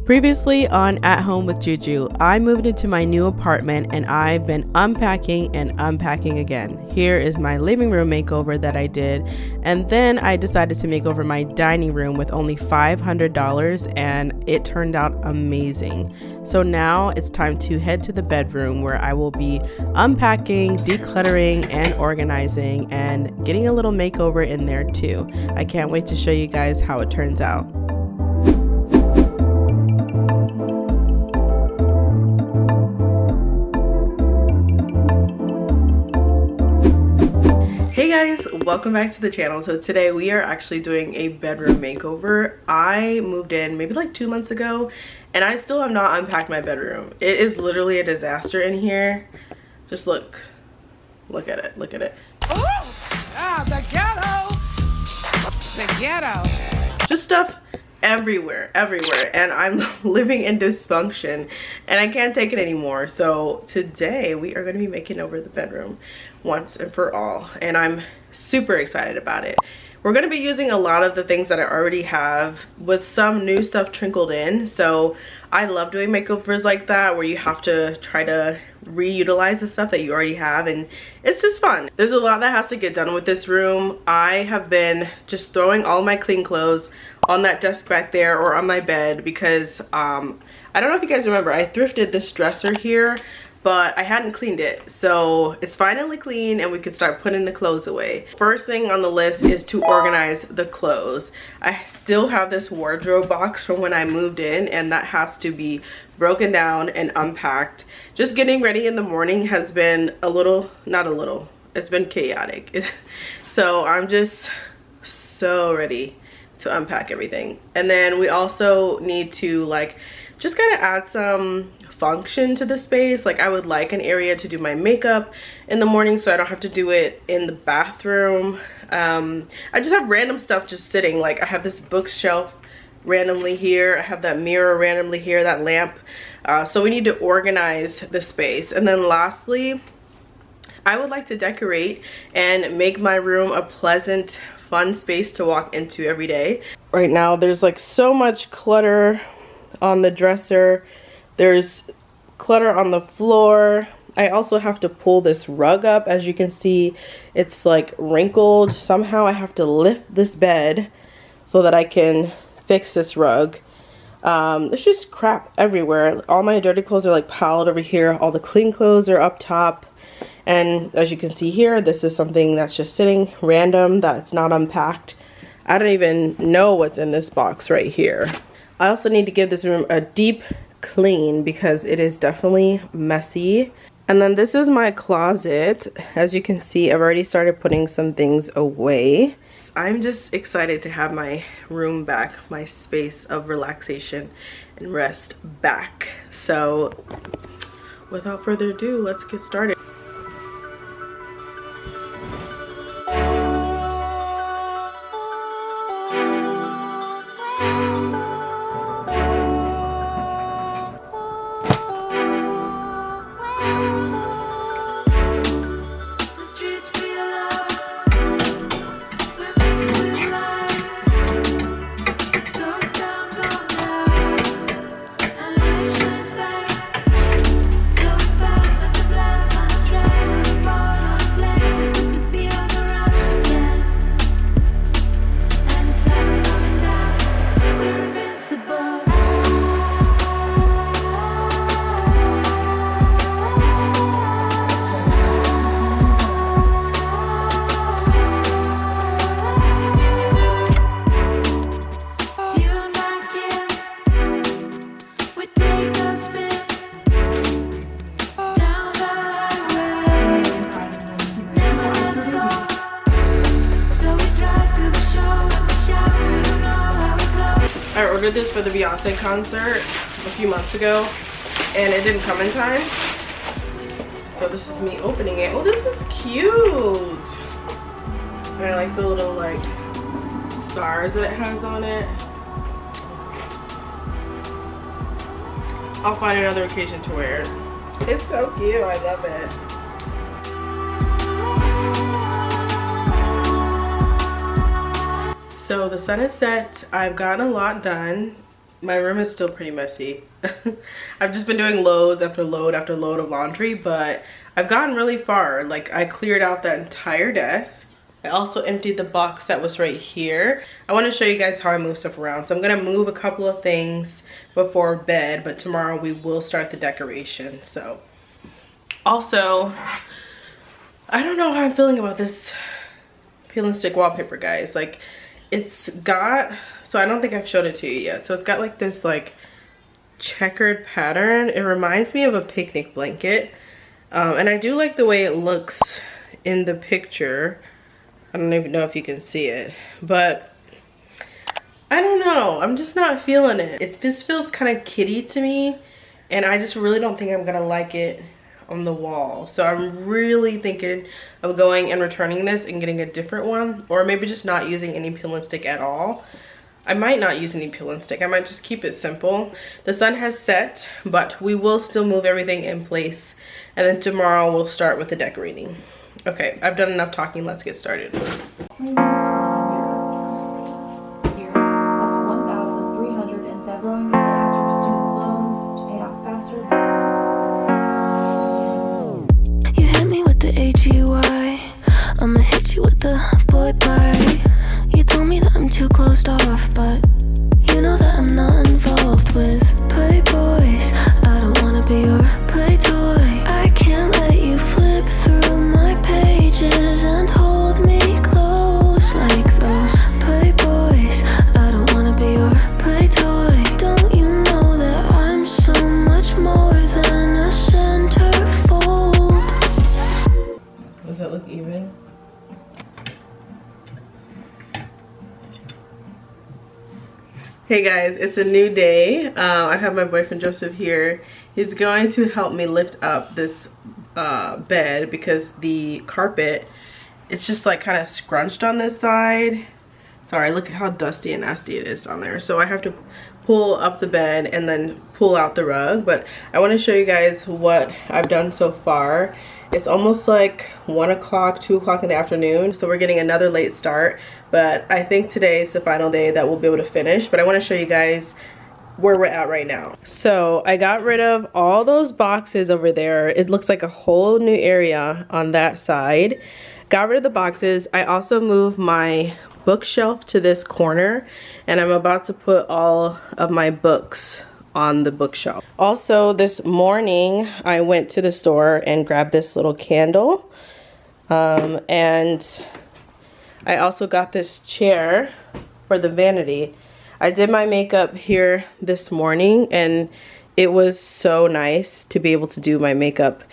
Previously on At Home with Juju, I moved into my new apartment and I've been unpacking and unpacking again. Here is my living room makeover that I did, and then I decided to make over my dining room with only $500 and it turned out amazing. So now it's time to head to the bedroom where I will be unpacking, decluttering, and organizing and getting a little makeover in there too. I can't wait to show you guys how it turns out. Hey guys, welcome back to the channel. So today we are actually doing a bedroom makeover. I moved in maybe like 2 months ago and I still have not unpacked my bedroom. It is literally a disaster in here. Just look at it, look at it. Oh, the ghetto. Just stuff everywhere, and I'm living in dysfunction and I can't take it anymore. So today we are going to be making over the bedroom once and for all, and I'm super excited about it. We're going to be using a lot of the things that I already have with some new stuff trickled in. So I love doing makeovers like that where you have to try to reutilize the stuff that you already have, and it's just fun. There's a lot that has to get done with this room. I have been just throwing all my clean clothes on that desk back there or on my bed because I don't know if you guys remember, I thrifted this dresser here, but I hadn't cleaned it. So it's finally clean and we can start putting the clothes away. First thing on the list is to organize the clothes. I still have this wardrobe box from when I moved in, and that has to be broken down and unpacked. Just getting ready in the morning has been it's been chaotic. So I'm just so ready to unpack everything. And then we also need to just kind of add some function to the space. Like I would like an area to do my makeup in the morning so I don't have to do it in the bathroom. I just have random stuff just sitting. Like I have this bookshelf randomly here, I have that mirror randomly here, that lamp. So we need to organize the space. And then lastly, I would like to decorate and make my room a pleasant, fun space to walk into every day. Right now there's like so much clutter on the dresser. There's clutter on the floor. I also have to pull this rug up. As you can see, it's like wrinkled. Somehow I have to lift this bed so that I can fix this rug. There's just crap everywhere. All my dirty clothes are like piled over here. All the clean clothes are up top. And as you can see here, this is something that's just sitting random, that's not unpacked. I don't even know what's in this box right here. I also need to give this room a deep clean because it is definitely messy. And then this is my closet. As you can see, I've already started putting some things away. I'm just excited to have my room back, my space of relaxation and rest back. So without further ado, let's get started. I ordered this for the Beyonce concert a few months ago and it didn't come in time. So this is me opening it. Oh, this is cute. And I like the little stars that it has on it. I'll find another occasion to wear it. It's so cute, I love it. So the sun is set. I've gotten a lot done. My room is still pretty messy. I've just been doing loads after load after load of laundry, but I've gotten really far. Like, I cleared out that entire desk. I also emptied the box that was right here. I want to show you guys how I move stuff around. So I'm going to move a couple of things before bed, but tomorrow we will start the decoration. So also, I don't know how I'm feeling about this peel and stick wallpaper, guys. Like, it's got, so I don't think I've showed it to you yet. So it's got like this like checkered pattern. It reminds me of a picnic blanket. And I do like the way it looks in the picture. I don't even know if you can see it, but I don't know. I'm just not feeling it. It just feels kind of kitty to me. And I just really don't think I'm gonna like it on the wall. So I'm really thinking of going and returning this and getting a different one, or maybe just not using any peel and stick at all. I might not use any peel and stick. I might just keep it simple. The sun has set, but we will still move everything in place, and then tomorrow we'll start with the decorating. Okay, I've done enough talking. Let's get started. H-E-Y, I'ma hit you with the boy bye. You told me that I'm too closed off, but you know that I'm not involved with playboys. I don't wanna be your play toy. I can't let you flip through my pages and hold me close like those playboys. I don't wanna be your play toy. Don't you know that I'm so much more than a centerfold? Does that look even? Hey guys, it's a new day. I have my boyfriend Joseph here. He's going to help me lift up this bed because the carpet, it's just like kind of scrunched on this side. Sorry, look at how dusty and nasty it is on there. So I have to pull up the bed and then pull out the rug. But I want to show you guys what I've done so far. It's almost like 1 o'clock, 2 o'clock in the afternoon. So we're getting another late start. But I think today is the final day that we'll be able to finish. But I want to show you guys where we're at right now. So I got rid of all those boxes over there. It looks like a whole new area on that side. Got rid of the boxes. I also moved my bookshelf to this corner, and I'm about to put all of my books on the bookshelf. Also, this morning I went to the store and grabbed this little candle, and I also got this chair for the vanity. I did my makeup here this morning, and it was so nice to be able to do my makeup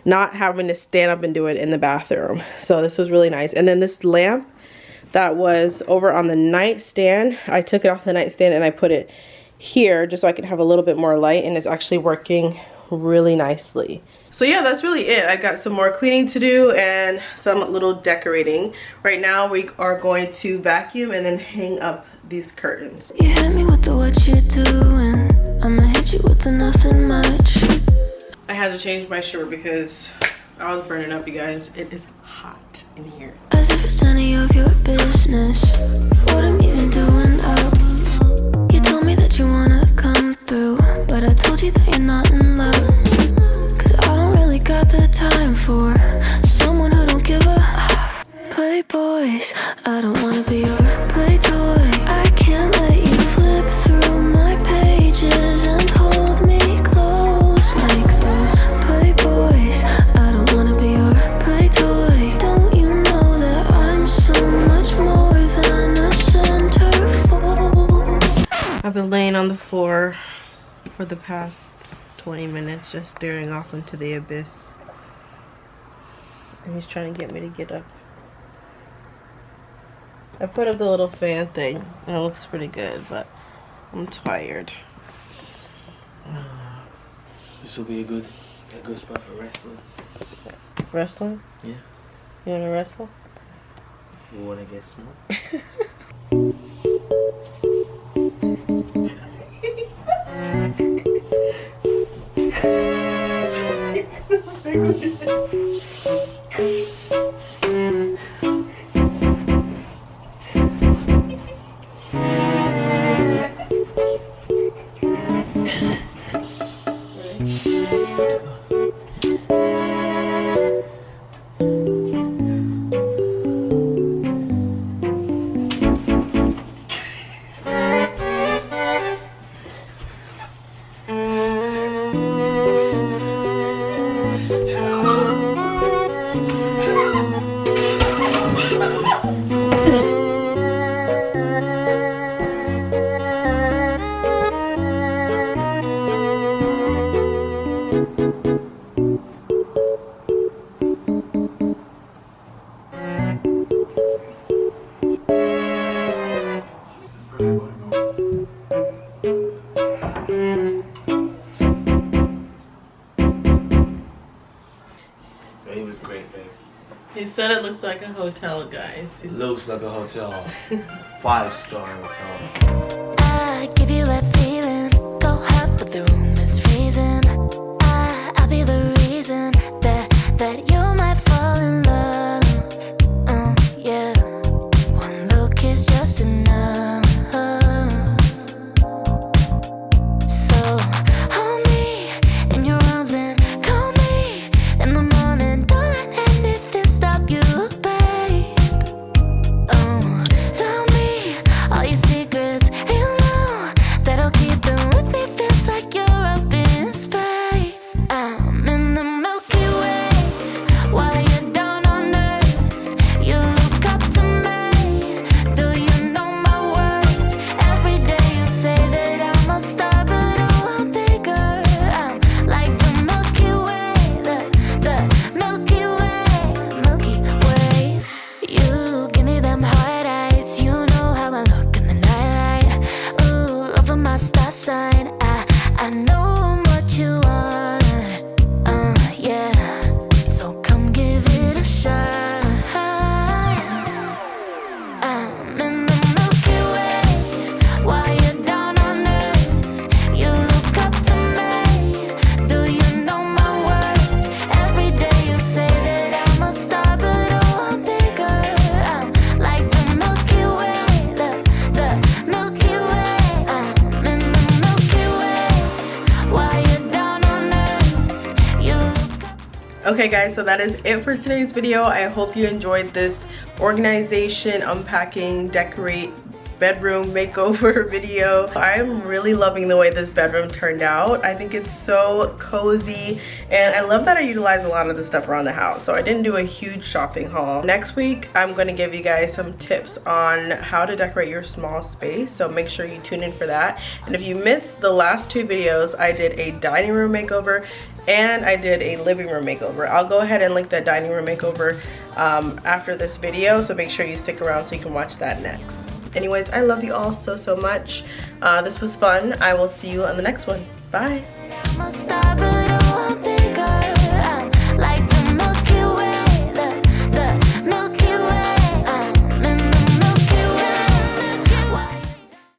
not having to stand up and do it in the bathroom. So this was really nice. And then this lamp that was over on the nightstand, I took it off the nightstand and I put it here just so I could have a little bit more light, and it's actually working really nicely. So yeah, that's really it. I got some more cleaning to do and some little decorating. Right now we are going to vacuum and then hang up these curtains. You hit me with the what you doing, I'ma hit you with the nothing much. I had to change my shirt because I was burning up, you guys. It is hot in here. As if it's any of your business what I'm even doing up. You told me that you wanna come through, but I told you that you're not in love. Cause I don't really got the time for someone who don't give a playboys. I don't wanna be your play toy. I can't let you flip through my pages and hold me close like those playboys. I don't wanna be your play toy. Don't you know that I'm so much more than a centerfold? I've been laying on the floor for the past 20 minutes just staring off into the abyss. And he's trying to get me to get up. I put up the little fan thing and it looks pretty good, but I'm tired. This will be a good spot for wrestling. Wrestling? Yeah. You wanna wrestle? You wanna get small? It was great, babe. He said it looks like a hotel, guys. Looks like a hotel. 5-star hotel. I give you that feeling. Go hot, but the room is freezing. I'll be the reason that you might fall in love. Yeah. One look is just enough. So hold me in your arms and call me in the morning. Don't let anything stop you, babe. Tell me all your secrets. You know that I'll keep them with me. Feels like you're up in space. I'm in the Milky Way while you're down on Earth. You look up to me. Do you know my worth? Every day you say that I'm a star, but oh, I'm bigger. I'm like the Milky Way, the Milky Way, Milky Way. You give me them hard eyes. You know how I look in the nightlight. Ooh, over my star sign. I know what you want. Yeah. So come give it a shot. I'm in the Milky Way while you're down on Earth. You look up to me. Do you know my worth? Every day you say that I'm a star, but oh, I'm bigger. I'm like the Milky Way, the Milky Way. I'm in the Milky Way while you're down on Earth. You look up to Okay guys, so that is it for today's video. I hope you enjoyed this organization, unpacking, decorate, bedroom makeover video. I'm really loving the way this bedroom turned out. I think it's so cozy, and I love that I utilize a lot of the stuff around the house. So I didn't do a huge shopping haul. Next week, I'm going to give you guys some tips on how to decorate your small space. So make sure you tune in for that. And if you missed the last 2 videos, I did a dining room makeover and I did a living room makeover. I'll go ahead and link that dining room makeover after this video, so make sure you stick around so you can watch that next. Anyways, I love you all so much. This was fun. I will see you on the next one. Bye. I'm a star, but